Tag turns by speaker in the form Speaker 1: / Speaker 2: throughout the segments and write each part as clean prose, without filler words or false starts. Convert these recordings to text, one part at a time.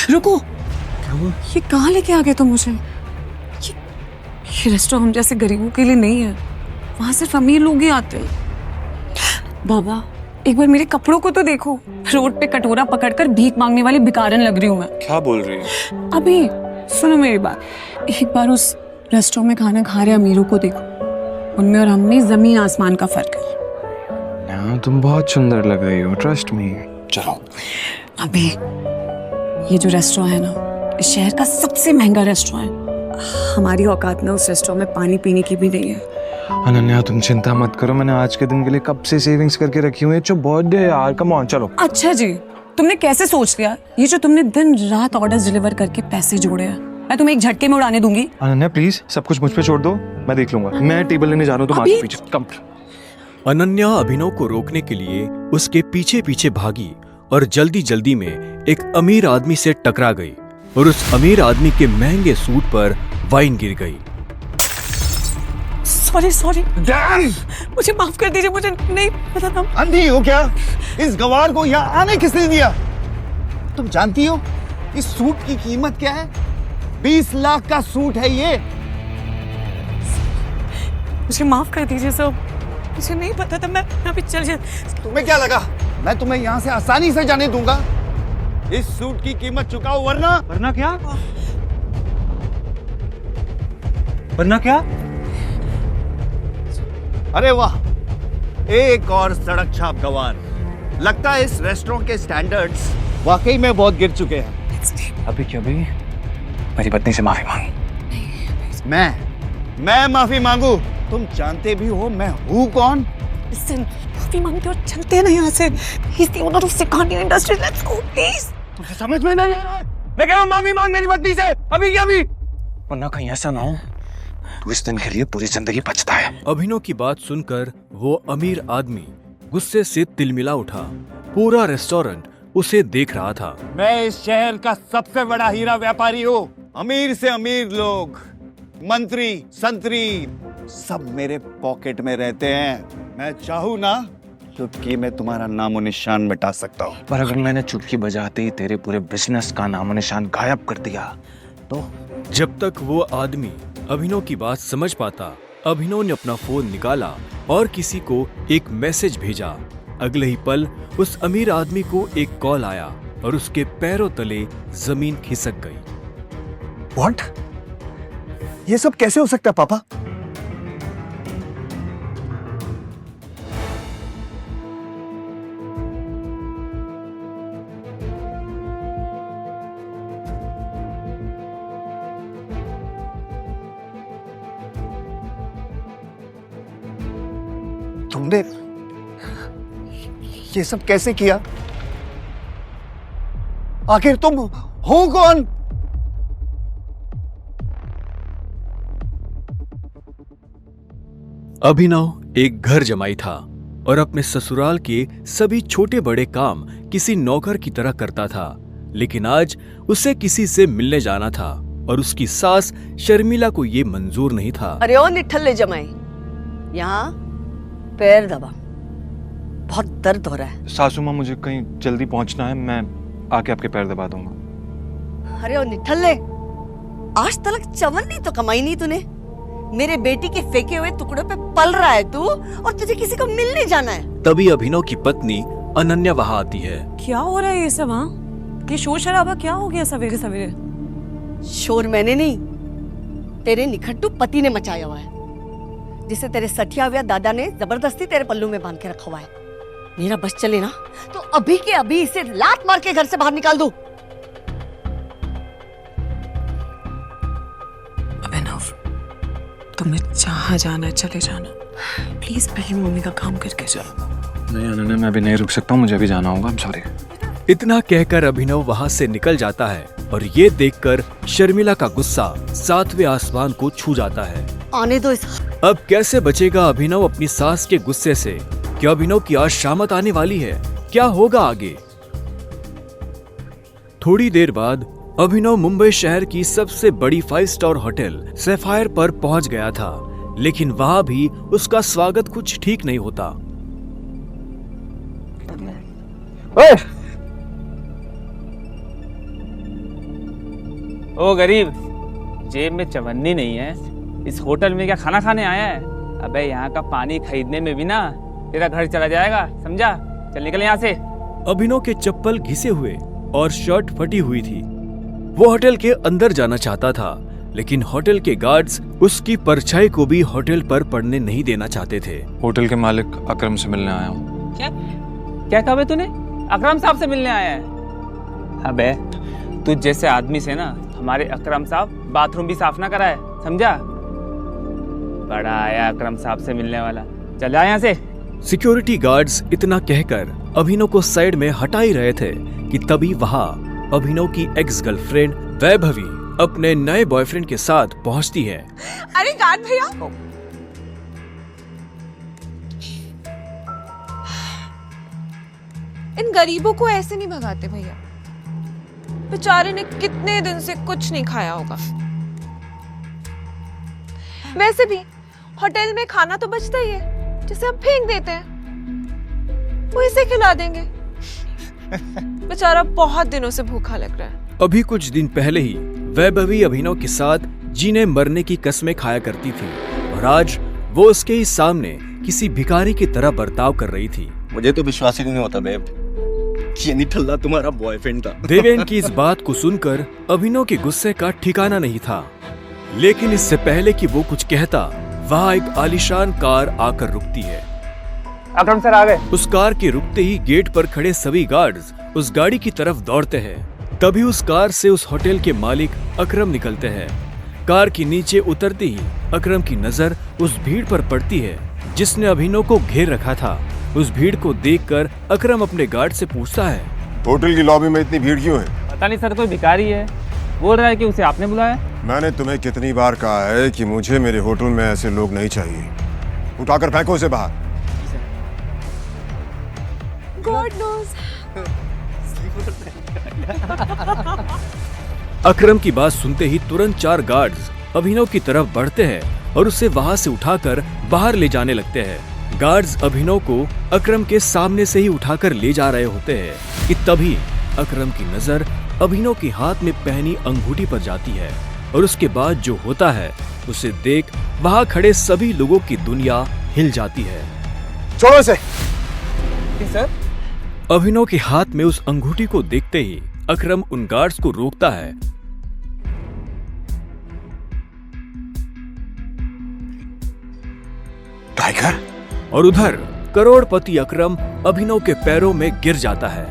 Speaker 1: रुको,
Speaker 2: क्या हुआ?
Speaker 1: ये कहाँ लेके आ गए तुम मुझे? ये रेस्टोरेंट हम जैसे गरीबों के लिए नहीं है, वहां सिर्फ अमीर लोग ही आते हैं। बाबा, एक बार मेरे कपड़ों को तो देखो, रोड पे कटोरा पकड़कर भीख मांगने वाली भिखारन लग रही हूँ मैं।
Speaker 2: क्या बोल रही है?
Speaker 1: अभी सुनो मेरी बात, एक बार उस रेस्टोरेंट में खाना खा रहे अमीरों को देखो, उनमें और हम में जमीन आसमान का फर्क है।
Speaker 2: हाँ, तुम बहुत सुंदर लग रही हो, ट्रस्ट मी। चलो।
Speaker 1: अभी ये जो रेस्टोरेंट है ना, इस शहर का सबसे महंगा रेस्टोरेंट है। हमारी औकात ना उस रेस्टोरेंट में पानी पीने की भी नहीं है।
Speaker 2: अनन्या, तुम चिंता मत करो, मैंने आज के दिन के लिए कब से सेविंग्स करके रखी हुई है। जो बर्थडे है यार, कम ऑन, चलो।
Speaker 1: अच्छा जी, तुमने कैसे सोच लिया? ये जो तुमने दिन रात ऑर्डर्स डिलीवर करके पैसे जोड़े हैं, मैं तुम्हें एक झटके में उड़ाने दूंगी।
Speaker 2: अनन्या प्लीज, सब कुछ मुझ पे छोड़ दो, मैं देख लूंगा। मैं टेबल लेने जा रहा हूँ, तुम आगे पीछे कम।
Speaker 3: अनन्या अभिनव को रोकने के लिए उसके पीछे पीछे भागी और जल्दी जल्दी में एक अमीर आदमी से टकरा गई और उस अमीर आदमी के महंगे सूट पर वाइन गिर गई।
Speaker 1: सॉरी, मुझे माफ कर दीजिए, मुझे नहीं पता था।
Speaker 4: अंधी हो क्या? इस गवार को यहाँ आने किसने दिया? तुम जानती हो इस सूट की कीमत क्या है? 20 लाख का सूट है ये।
Speaker 1: मुझे माफ कर दीजिए सर, मुझे नहीं पता था। मैं अभी चल जाए।
Speaker 4: तुम्हें क्या लगा मैं तुम्हें यहाँ से आसानी से जाने दूंगा? इस सूट की कीमत चुकाओ, वरना
Speaker 2: क्या? वरना क्या?
Speaker 4: अरे वाह, एक और सड़क छाप गवार। लगता है इस रेस्टोरेंट के स्टैंडर्ड्स वाकई में बहुत गिर चुके हैं।
Speaker 2: अभी क्या भी मेरी पत्नी से माफी मांग।
Speaker 4: मैं माफी मांगू? तुम जानते भी हो मैं हूँ कौन?
Speaker 1: Listen, माफी मांगते और चलते हैं ना यहाँ से। He's the owner of Sikandi Industries. Let's go, please.
Speaker 4: तुझे समझ में नहीं आ रहा है? मैं कह रहा हूँ माफी मांग मेरी पत्नी से, अभी क्या भी।
Speaker 2: वरना कहीं ऐसा ना हो तू इस दिन के लिए पूरी जिंदगी पछता है।
Speaker 3: अभिनव की बात सुनकर वो अमीर आदमी गुस्से से तिलमिला उठा। पूरा रेस्टोरेंट उसे देख रहा था।
Speaker 4: मैं इस शहर का सबसे बड़ा हीरा व्यापारी हूँ। अमीर से अमीर लोग, मंत्री, संतरी, सब मेरे पॉकेट में रहते हैं। मैं चाहूँ ना चुटकी में तुम्हारा नामो निशान मिटा सकता हूँ।
Speaker 2: पर अगर मैंने चुटकी बजाते ही तेरे पूरे बिजनेस का नामो निशान गायब कर दिया तो?
Speaker 3: जब तक वो आदमी अभिनव की बात समझ पाता, अभिनव ने अपना फोन निकाला और किसी को एक मैसेज भेजा। अगले ही पल उस अमीर आदमी को एक कॉल आया और उसके पैरों तले जमीन खिसक गई।
Speaker 4: व्हाट? ये सब कैसे हो सकता है पापा? तुमने ये सब कैसे किया? आखिर तुम हो कौन?
Speaker 3: अभिनव एक घर जमाई था और अपने ससुराल के सभी छोटे बड़े काम किसी नौकर की तरह करता था। लेकिन आज उसे किसी से मिलने जाना था और उसकी सास शर्मिला को ये मंजूर नहीं था।
Speaker 5: अरे ओ निठल्ले जमाई, यहाँ पैर दबा, बहुत दर्द हो रहा है।
Speaker 2: सासू माँ, मुझे कहीं जल्दी पहुंचना है, मैं आके आपके पैर दबा दूंगा।
Speaker 5: अरे ओ निठल्ले, आज तक चवन्नी तो कमाई नहीं तूने। मेरे बेटी के फेंके हुए टुकड़ों पे पल रहा है तू, और तुझे किसी को मिलने जाना है।
Speaker 3: तभी अभिनव की पत्नी अनन्या वहां आती है।
Speaker 1: क्या हो रहा है ये सब? हाँ, ये शोर शराबा क्या हो गया सवेरे सवेरे?
Speaker 5: शोर मैंने नहीं, तेरे निखट्टू पति ने मचाया हुआ है, जिसे तेरे सठिया हुआ दादा ने जबरदस्ती तेरे पल्लू में बांध के रखा हुआ है। मेरा बस चले ना तो अभी के अभी इसे लात मार के घर से बाहर निकाल दो।
Speaker 1: अभिनव, तुम्हें जहाँ जाना है चले जाना, प्लीज पहले मम्मी का काम करके जाओ।
Speaker 2: नहीं अनन्या, मैं अभी नहीं रुक सकता हूँ, मुझे अभी जाना होगा। सॉरी।
Speaker 3: इतना कहकर अभिनव वहां से निकल जाता है और ये देखकर शर्मिला का गुस्सा 7वें आसमान को छू जाता है।
Speaker 5: आने दो इस।
Speaker 3: अब कैसे बचेगा अभिनव अपनी सास के गुस्से से? क्या अभिनव की आज शामत आने वाली है? क्या होगा आगे? थोड़ी देर बाद अभिनव मुंबई शहर की सबसे बड़ी 5 स्टार होटल सैफायर पर पहुंच गया था, लेकिन वहां भी उसका स्वागत कुछ ठीक नहीं होता।
Speaker 6: ओ गरीब, जेब में चवन्नी नहीं है, इस होटल में क्या खाना खाने आया है? अबे यहाँ का पानी खरीदने में भी ना तेरा घर चला जाएगा, समझा? चल निकल यहाँ से।
Speaker 3: अभिनव के चप्पल घिसे हुए और शर्ट फटी हुई थी। वो होटल के अंदर जाना चाहता था, लेकिन होटल के गार्ड्स उसकी परछाई को भी होटल पर पड़ने नहीं देना चाहते थे।
Speaker 2: होटल के मालिक अकरम से मिलने आया हूँ।
Speaker 6: क्या कहा बे तूने? अकरम साहब से मिलने आया है? अबे तुझ जैसे आदमी से ना हमारे अकरम साहब बाथरूम भी साफ ना कराए, समझा? बड़ा आया अकरम साहब से मिलने वाला, चल जा यहाँ से।
Speaker 3: सिक्योरिटी गार्ड्स इतना कहकर अभिनव को साइड में हटा ही रहे थे कि तभी वहां अभिनव की एक्स गर्लफ्रेंड वैभवी अपने नए बॉयफ्रेंड के साथ पहुंचती है।
Speaker 1: अरे गार्ड भैया, इन गरीबों को ऐसे नहीं भगाते भैया। बेचारे ने कितने दिन से कुछ नहीं खाया होगा। वैसे भी होटल में खाना तो बचता ही है, जिसे हम फेंक देते हैं, वो इसे खिला देंगे। बेचारा बहुत दिनों से भूखा लग रहा है।
Speaker 3: अभी कुछ दिन पहले ही वैभवी अभिनव के साथ जीने मरने की कसमें खाया करती थी और आज वो उसके ही सामने किसी भिखारी की तरह बर्ताव कर रही थी।
Speaker 7: मुझे तो विश्वास ही नहीं होता बेब, ये निठल्ला तुम्हारा बॉयफ्रेंड था।
Speaker 3: देवेन की इस बात को सुनकर अभिनव के गुस्से का ठिकाना नहीं था, लेकिन इससे पहले कि वो कुछ कहता, वहाँ एक आलीशान कार आकर रुकती है।
Speaker 6: अकरम सर आ गए।
Speaker 3: उस कार के रुकते ही गेट पर खड़े सभी गार्ड्स उस गाड़ी की तरफ दौड़ते हैं। तभी उस कार से उस होटल के मालिक अकरम निकलते हैं। कार के नीचे उतरते ही अकरम की नजर उस भीड़ पर पड़ती है जिसने अभिनव को घेर रखा था। उस भीड़ को देखकर अकरम अपने गार्ड से पूछता है,
Speaker 8: होटल की लॉबी में इतनी भीड़ क्यों है?
Speaker 6: पता नहीं सर, कोई भिखारी है, बोल रहा है कि उसे आपने बुलाया।
Speaker 8: मैंने तुम्हें कितनी बार कहा है कि मुझे मेरे होटल में ऐसे लोग नहीं चाहिए। उठाकर फेंको उसे बाहर।
Speaker 1: God knows.
Speaker 3: अकरम की बात सुनते ही तुरंत 4 गार्ड्स अभिनव की तरफ बढ़ते हैं और उसे वहां से उठाकर बाहर ले जाने लगते हैं। गार्ड्स अभिनव को अकरम के सामने से ही उठाकर ले जा रहे होते हैं कि तभी अकरम की नजर अभिनव के हाथ में पहनी अंगूठी पर जाती है और उसके बाद जो होता है उसे देख वहां खड़े सभी लोगों की दुनिया हिल जाती है।
Speaker 8: छोड़ो इसे।
Speaker 6: सर
Speaker 3: अभिनव के हाथ में उस अंगूठी को देखते ही अकरम उन गार्ड्स को रोकता है।
Speaker 8: टाइगर।
Speaker 3: और उधर करोड़पति अकरम अभिनव के पैरों में गिर जाता है।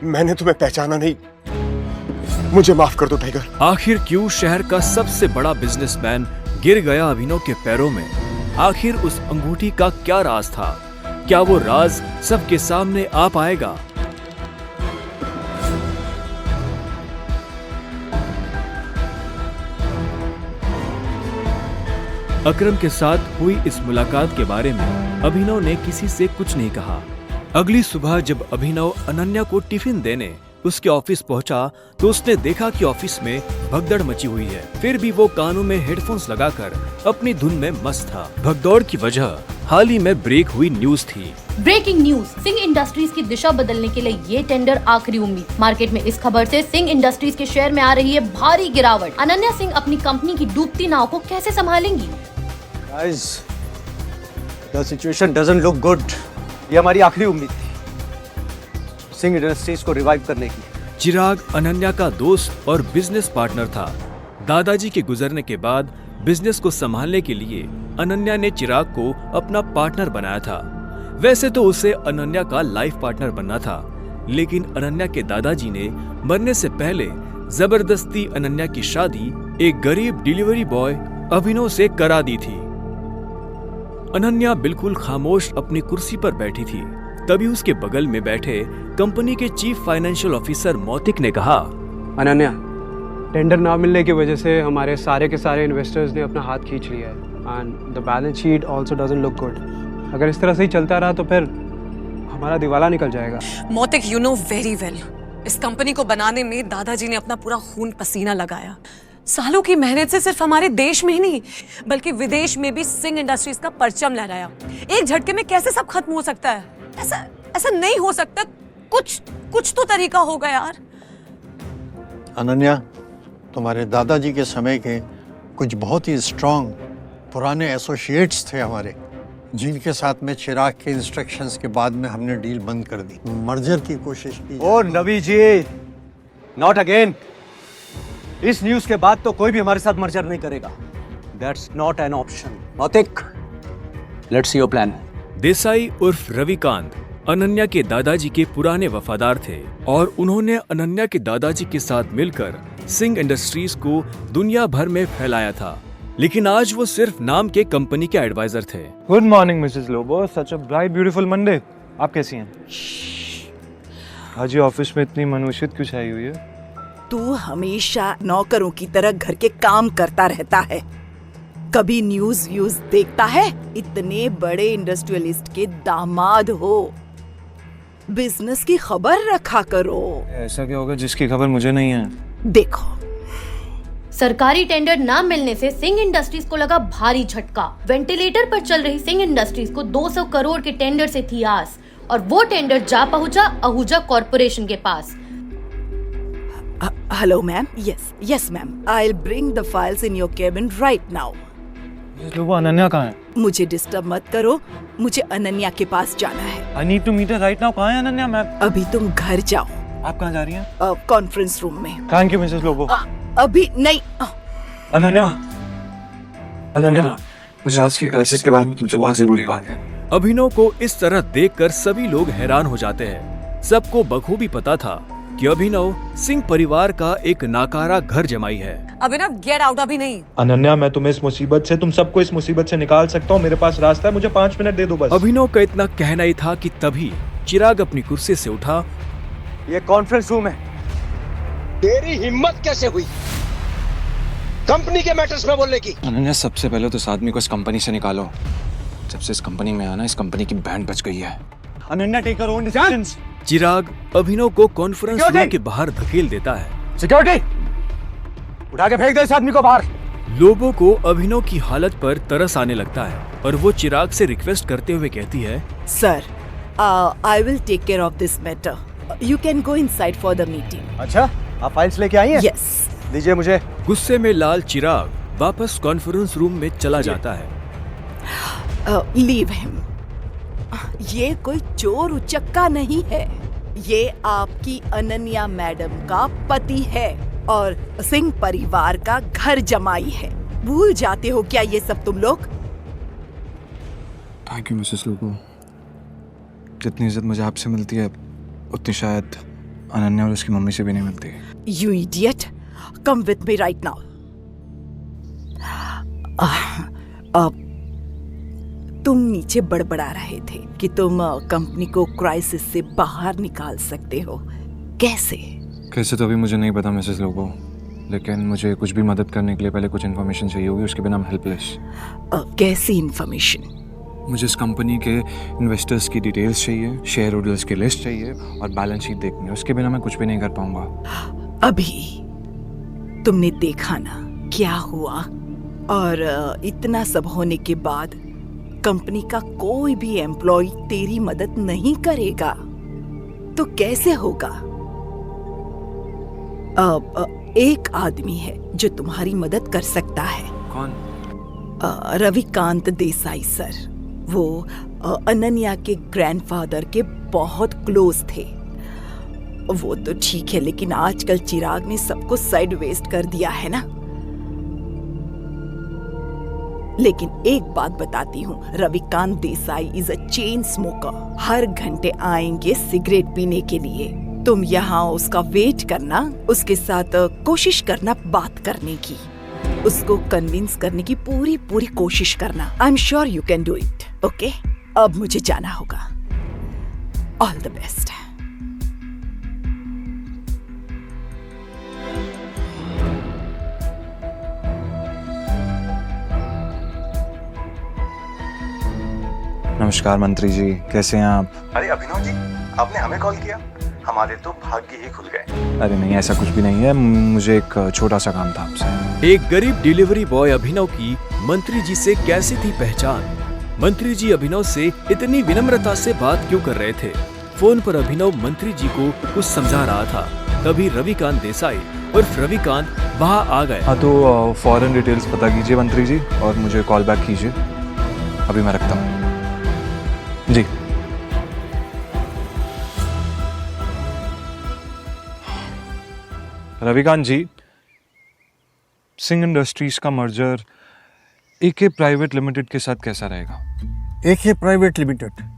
Speaker 8: मैंने तुम्हें पहचाना नहीं, मुझे माफ कर दो टाइगर।
Speaker 3: आखिर क्यों शहर का सबसे बड़ा बिजनेसमैन गिर गया अभिनव के पैरों में? आखिर उस अंगूठी का क्या राज था? क्या वो राज सबके सामने आ पाएगा? अकरम के साथ हुई इस मुलाकात के बारे में अभिनव ने किसी से कुछ नहीं कहा। अगली सुबह जब अभिनव अनन्या को टिफिन देने उसके ऑफिस पहुंचा तो उसने देखा कि ऑफिस में भगदड़ मची हुई है। फिर भी वो कानों में हेडफोन्स लगाकर अपनी धुन में मस्त था। भगदौड़ की वजह हाल ही में ब्रेक हुई न्यूज थी।
Speaker 9: ब्रेकिंग न्यूज, सिंह इंडस्ट्रीज की दिशा बदलने के लिए ये टेंडर आखिरी उम्मीद। मार्केट में इस खबर से सिंह इंडस्ट्रीज के शेयर में आ रही है भारी गिरावट। अनन्या सिंह अपनी कंपनी की डूबती नाव को कैसे संभालेंगी?
Speaker 7: Guys, the situation doesn't look good. ये हमारी आखिरी उम्मीद थी सिंह इंडस्ट्रीज को रिवाइव करने की।
Speaker 3: चिराग अनन्या का दोस्त और बिजनेस पार्टनर था। दादाजी के गुजरने के बाद बिजनेस को संभालने के लिए अनन्या ने चिराग को अपना पार्टनर बनाया था। वैसे तो उसे अनन्या का लाइफ पार्टनर बनना था, लेकिन अनन्या के दादाजी ने मरने से पहले जबरदस्ती अनन्या की शादी एक गरीब डिलीवरी बॉय अभिनव से करा दी थी। अनन्या बिल्कुल खामोश अपनी कुर्सी पर बैठी थी। तभी उसके बगल में बैठे कंपनी के चीफ फाइनेंशियल ऑफिसर मौतिक ने कहा,
Speaker 10: अनन्या, टेंडर ना मिलने की वजह से हमारे सारे के सारे इन्वेस्टर्स ने अपना हाथ खींच लिया है and the balance sheet also doesn't look good. अगर इस तरह से ही चलता रहा तो फिर हमारा दिवाला निकल जाएगा।
Speaker 1: मोतिक, यू नो वेरी वेल, इस कंपनी को बनाने में दादाजी ने अपना पूरा खून पसीना लगाया। सालों की मेहनत से सिर्फ हमारे देश में ही नहीं बल्कि विदेश में भी सिंह इंडस्ट्रीज का परचम लहराया। एक झटके में कैसे सब खत्म हो सकता है? ऐसा ऐसा नहीं हो सकता। कुछ तो तरीका होगा यार।
Speaker 7: अनन्या, तुम्हारे दादाजी के समय के कुछ बहुत ही स्ट्रांग पुराने एसोसिएट्स थे हमारे, जिनके साथ में चिराग के इंस्ट्रक्शंस के बाद में हमने डील बंद कर दी, मर्जर की कोशिश की।
Speaker 10: ओ रवि जी, नॉट अगेन। इस न्यूज़ के बाद तो कोई भी हमारे साथ मर्जर नहीं करेगा। That's not an option. Nautik, let's see your plan.
Speaker 3: Desai उर्फ रविकांत अनन्या के दादाजी के पुराने वफादार थे और उन्होंने अनन्या के दादाजी के साथ मिलकर सिंह इंडस्ट्रीज को दुनिया भर में फैलाया था, लेकिन आज वो सिर्फ नाम के कंपनी के एडवाइजर थे।
Speaker 2: Good morning Mrs Lobo, such a bright beautiful Monday. आप कैसी हैं? आज ये ऑफिस में इतनी मनुष्यत क्यों छाई हुई है?
Speaker 11: तू हमेशा नौकरों की तरह घर के काम करता रहता है, कभी न्यूज व्यूज देखता है? इतने बड़े इंडस्ट्रियलिस्ट के दामाद हो, बिजनेस की खबर रखा करो।
Speaker 2: ऐसा क्या होगा जिसकी खबर मुझे नहीं है?
Speaker 11: देखो,
Speaker 9: सरकारी टेंडर न मिलने से सिंह इंडस्ट्रीज को लगा भारी झटका। वेंटिलेटर पर चल रही सिंह इंडस्ट्रीज को 200 करोड़ के टेंडर से थी आस, और वो टेंडर जा पहुंचा आहूजा कॉर्पोरेशन के पास।
Speaker 11: Hello ma'am. Yes ma'am, I will bring the files in your cabin right now.
Speaker 2: Lobo, Ananya कहाँ है?
Speaker 11: मुझे डिस्टर्ब मत करो, मुझे अनन्या के पास जाना है।
Speaker 2: I need to meet her right now। कहाँ है अनन्या मैम?
Speaker 11: अभी तुम घर जाओ।
Speaker 2: आप कहाँ जा रही हैं?
Speaker 11: कॉन्फ्रेंस रूम में।
Speaker 2: Thank you Mrs Lobo.
Speaker 11: अभी नहीं।
Speaker 2: अनन्या, मुझे आज की क्राइसिस के बारे में तुमसे बहुत जरूरी बात है।
Speaker 3: अभिनव को इस तरह देखकर सभी लोग हैरान हो जाते हैं। सबको बखूबी पता था कि अभिनव सिंह परिवार का एक नाकारा घर जमाई है।
Speaker 1: अभिनव, गेट आउट। अभी नहीं।
Speaker 2: अनन्या, मैं तुम्हें इस मुसीबत से, तुम सबको इस मुसीबत से निकाल सकता हूँ। मेरे पास रास्ता है, मुझे 5 मिनट दे दो बस।
Speaker 3: अभिनव का इतना कहना ही था कि तभी चिराग अपनी कुर्सी से उठा।
Speaker 10: ये कॉन्फ्रेंस रूम है।
Speaker 12: तेरी हिम्मत कैसे हुई कंपनी के मैटर्स में बोलने की?
Speaker 2: अनन्या, सबसे पहले तो इस आदमी को इस कंपनी से निकालो। जब से इस कंपनी में आना, इस कंपनी की बैंड बज गई है।
Speaker 10: Ananya, take your own decisions.
Speaker 3: Chirag Abhinav को कॉन्फ्रेंस रूम के बाहर धकेल देता है।
Speaker 10: सिक्योरिटी, उठा के फेंक दे इस आदमी को बाहर।
Speaker 3: लोगों को अभिनव की हालत पर तरस आने लगता है और वो चिराग से रिक्वेस्ट करते हुए कहती है,
Speaker 11: sir, I will take care of this matter. You can go inside for the meeting.
Speaker 10: अच्छा, आप फाइल्स लेके आई हैं?
Speaker 11: यस।
Speaker 10: दीजिए मुझे।
Speaker 3: गुस्से में लाल चिराग वापस कॉन्फ्रेंस रूम में चला जाता है।
Speaker 11: Leave him. ये कोई चोर उचक्का नहीं है, ये आपकी अनन्या मैडम का पति है और सिंह परिवार का घर जमाई है। भूल जाते हो क्या ये सब तुम लोग?
Speaker 2: Thank you Mrs Lobo. जितनी इज्जत मुझे आपसे मिलती है, उतनी शायद अनन्या और उसकी मम्मी से भी नहीं मिलती।
Speaker 11: You idiot! Come with me right now. तुम नीचे बड़बड़ा रहे थे कि तुम कंपनी को क्राइसिस से बाहर निकाल सकते हो। कैसे
Speaker 2: तो अभी मुझे नहीं पता मिसेस लोबो, लेकिन मुझे कुछ भी मदद करने के लिए पहले कुछ इन्फॉर्मेशन चाहिए होगी, उसके बिना मैं हेल्पलेस।
Speaker 11: कैसी इन्फॉर्मेशन?
Speaker 2: मुझे इस कंपनी के इन्वेस्टर्स की डिटेल्स चाहिए, शेयर होल्डर्स की लिस्ट चाहिए और बैलेंस शीट देखनी है। उसके बिना मैं कुछ भी नहीं कर पाऊंगा।
Speaker 11: अभी तुमने देखा ना क्या हुआ, और इतना सब होने के बाद कंपनी का कोई भी एम्प्लॉय तेरी मदद नहीं करेगा तो कैसे होगा? एक आदमी है जो तुम्हारी मदद कर सकता है।
Speaker 2: कौन?
Speaker 11: रविकांत देसाई सर। वो अनन्या के ग्रैंडफादर के बहुत क्लोज थे। वो तो ठीक है, लेकिन आजकल चिराग ने सबको साइड वेस्ट कर दिया है ना। लेकिन एक बात बताती हूँ, Ravikant Desai is a chain smoker. हर घंटे आएंगे सिगरेट पीने के लिए। तुम यहाँ उसका वेट करना, उसके साथ कोशिश करना बात करने की, उसको कन्विंस करने की पूरी कोशिश करना। I am sure you can do it. Okay, अब मुझे जाना होगा। All the best.
Speaker 2: नमस्कार मंत्री जी, कैसे हैं आप?
Speaker 12: अरे अभिनव जी, आपने हमें कॉल किया? हमारे तो भाग्य ही खुल गए।
Speaker 2: अरे नहीं, ऐसा कुछ भी नहीं है। मुझे एक छोटा सा काम था आपसे।
Speaker 3: एक गरीब डिलीवरी बॉय अभिनव की मंत्री जी से कैसी थी पहचान? मंत्री जी अभिनव से इतनी विनम्रता से बात क्यों कर रहे थे? फोन पर अभिनव मंत्री जी को कुछ समझा रहा था, तभी रविकांत देसाई उर्फ रविकांत वहां आ गए।
Speaker 2: हाँ तो फॉरेन डिटेल्स पता कीजिए मंत्री जी और मुझे कॉल बैक कीजिए। अभी मैं रखता हूँ जी। रविकांत जी, सिंह इंडस्ट्रीज का मर्जर एके प्राइवेट लिमिटेड के साथ कैसा रहेगा?
Speaker 7: एके प्राइवेट लिमिटेड,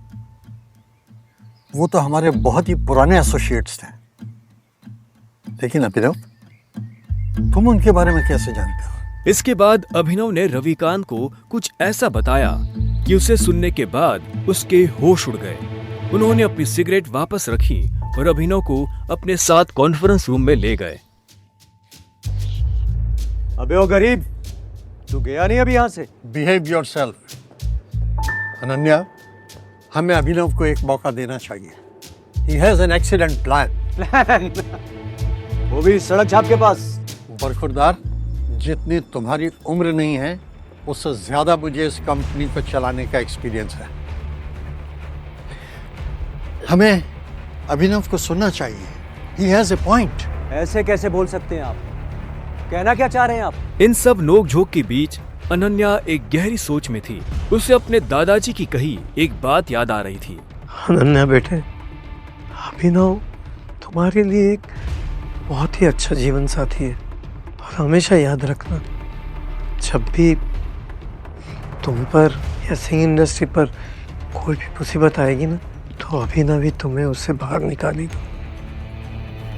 Speaker 7: वो तो हमारे बहुत ही पुराने एसोसिएट्स थे। लेकिन अभिनव, तुम उनके बारे में कैसे जानते हो?
Speaker 3: इसके बाद अभिनव ने रविकांत को कुछ ऐसा बताया कि उसे सुनने के बाद उसके होश उड़ गए। उन्होंने अपनी सिगरेट वापस रखी और अभिनव को अपने साथ कॉन्फ्रेंस रूम में ले गए।
Speaker 12: अबे ओ गरीब, तू गया नहीं अभी यहाँ से?
Speaker 7: Behave yourself. अनन्या, हमें अभिनव को एक मौका देना चाहिए। He has an excellent plan.
Speaker 12: वो भी सड़क छाप के पास।
Speaker 7: बरखुरदार, जितनी तुम्हारी उम्र नहीं है उससे ज्यादा मुझे इस कंपनी को चलाने का एक्सपीरियंस है। हमें अभिनव को सुनना चाहिए। He has a point.
Speaker 12: ऐसे कैसे बोल सकते हैं आप? कहना क्या चाह रहे हैं आप?
Speaker 3: इन सब नोक-झोंक के बीच अनन्या एक गहरी सोच में थी। उसे अपने दादाजी की कही एक बात याद आ रही थी।
Speaker 10: अनन्या बेटे, अभिनव तुम्हारे लिए एक बहुत ही अच्छा जीवन साथी है और हमेशा याद रखना, जब भी तुम पर या सिंह इंडस्ट्री पर कोई भी मुसीबत आएगी ना, तो अभिनव ही तुम्हें उससे बाहर निकालेगी।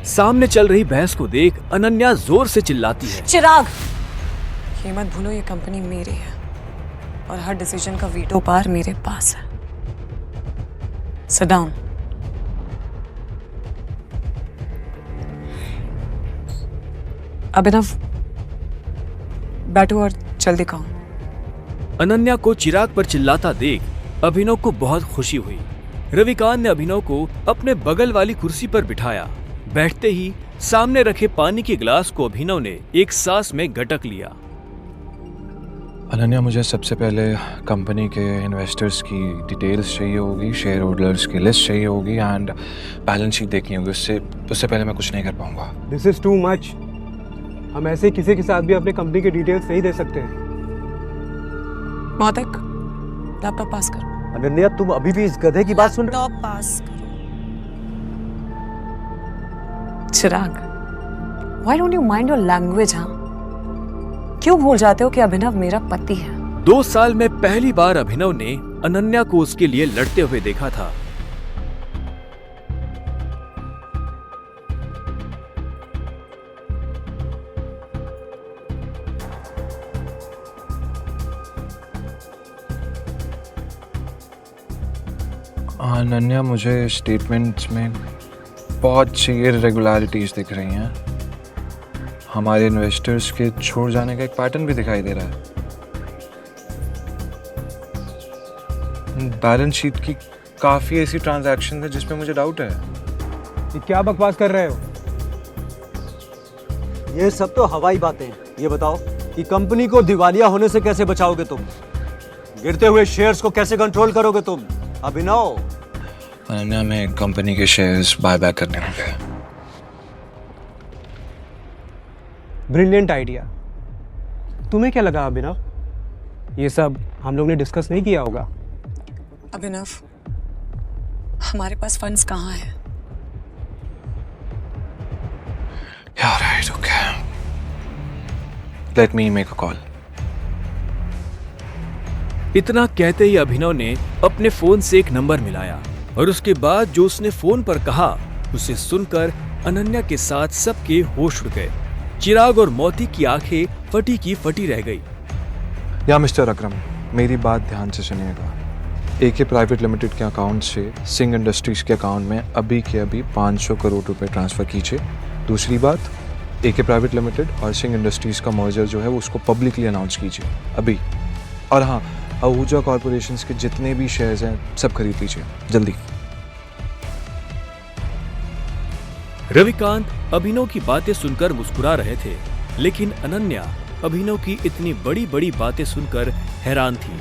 Speaker 3: सामने चल रही बहस को देख अनन्या जोर से चिल्लाती है।
Speaker 1: चिराग, ये मत भूलो ये कंपनी मेरी है और हर डिसीजन का वीटो पावर मेरे पास है। Sit down. अभिनव, बैठो और जल्दी कहो।
Speaker 3: अनन्या को चिराग पर चिल्लाता देख अभिनव को बहुत खुशी हुई। रविकांत ने अभिनव को अपने बगल वाली कुर्सी पर बिठाया। बैठते ही सामने रखे पानी के गिलास को अभिनव ने एक सांस में गटक लिया।
Speaker 2: अनन्या, मुझे सबसे पहले कंपनी के इन्वेस्टर्स की डिटेल्स चाहिए होगी, शेयर होल्डर्स की लिस्ट चाहिए होगी एंड बैलेंस शीट देखनी होगी। उससे पहले मैं कुछ नहीं कर पाऊंगा।
Speaker 10: This is too much. हम ऐसे किसी के साथ भी अपने कंपनी के डिटेल्स नहीं दे सकते हैं।
Speaker 1: मौतिक, लैपटॉप पास करो।
Speaker 12: अनन्या, तुम अभी भी इस गधे की बात सुन रहे हो?
Speaker 1: लैपटॉप पास करो। चिराग, why don't you mind your language, हाँ? क्यों भूल जाते हो कि अभिनव मेरा पति है?
Speaker 3: 2 साल में पहली बार अभिनव ने अनन्या को उसके लिए लड़ते हुए देखा था।
Speaker 2: अनन्या, मुझे स्टेटमेंट्स में बहुत सी इरेगुलरिटीज दिख रही हैं। हमारे इन्वेस्टर्स के छोड़ जाने का एक पैटर्न भी दिखाई दे रहा है। बैलेंस शीट की काफी ऐसी ट्रांजैक्शन है जिसमें मुझे डाउट है।
Speaker 10: ये क्या बकवास कर रहे हो?
Speaker 12: ये सब तो हवाई बातें हैं। ये बताओ कि कंपनी को दिवालिया होने से कैसे बचाओगे तुम? गिरते हुए शेयर्स को कैसे कंट्रोल करोगे तुम? अभिनव,
Speaker 2: अनन्या, में कंपनी के शेयर्स बाय बैक करने होंगे।
Speaker 10: Brilliant idea. तुम्हें क्या लगा अभिनव? ये सब हम लोग ने डिस्कस नहीं किया होगा।
Speaker 1: अभिनव, हमारे पास फंड्स कहाँ हैं?
Speaker 2: Yeah, right, okay. Let me make a call.
Speaker 3: इतना कहते ही अभिनव ने अपने फोन से एक नंबर मिलाया और उसके बाद जो उसने फोन पर कहा उसे सुनकर अनन्या के साथ सबके होश उड़ गए। चिराग और मोती की आंखें फटी की फटी रह गई।
Speaker 2: या मिस्टर अकरम, मेरी बात ध्यान से सुनिएगा। एके प्राइवेट लिमिटेड के अकाउंट से सिंह इंडस्ट्रीज के अकाउंट में अभी के अभी 500 करोड़ रुपए ट्रांसफर कीजिए। दूसरी बात, एके प्राइवेट लिमिटेड और सिंह इंडस्ट्रीज का मर्जर जो है वो उसको पब्लिकली अनाउंस कीजिए अभी। और हाँ, आहूजा कॉर्पोरेशंस के जितने भी शेयर्स हैं सब खरीद लीजिए जल्दी।
Speaker 3: रविकांत अभिनव की बातें सुनकर मुस्कुरा रहे थे, लेकिन अनन्या अभिनव की इतनी बड़ी बड़ी बातें सुनकर हैरान थी।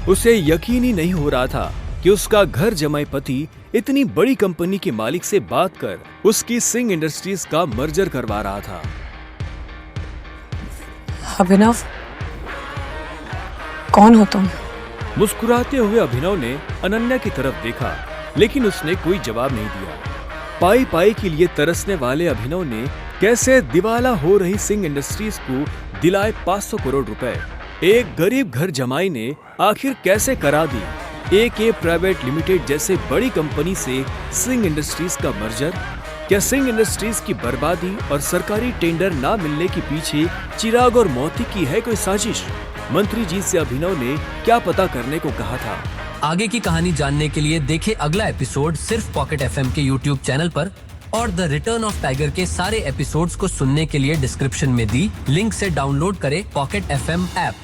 Speaker 3: उसे यकीन ही नहीं हो रहा था कि उसका घर जमाई पति इतनी बड़ी कंपनी के मालिक से बात कर उसकी सिंह इंडस्ट्रीज का मर्जर करवा रहा था।
Speaker 1: अभिनव, कौन हो तुम?
Speaker 3: मुस्कुराते हुए अभिनव ने अनन्या की तरफ देखा, लेकिन उसने कोई जवाब नहीं दिया। पाई पाई के लिए तरसने वाले अभिनव ने कैसे दिवाला हो रही सिंह इंडस्ट्रीज को दिलाए 500 करोड़ रुपए। एक गरीब घर जमाई ने आखिर कैसे करा दी एके प्राइवेट लिमिटेड जैसे बड़ी कंपनी से सिंह इंडस्ट्रीज का मर्जर। क्या सिंह इंडस्ट्रीज की बर्बादी और सरकारी टेंडर ना मिलने के पीछे चिराग और मोती की है कोई साजिश? मंत्री जी से अभिनव ने क्या पता करने को कहा था?
Speaker 13: आगे की कहानी जानने के लिए देखें अगला एपिसोड सिर्फ पॉकेट एफएम के यूट्यूब चैनल पर, और द रिटर्न ऑफ टाइगर के सारे एपिसोड्स को सुनने के लिए डिस्क्रिप्शन में दी लिंक से डाउनलोड करें पॉकेट एफएम ऐप।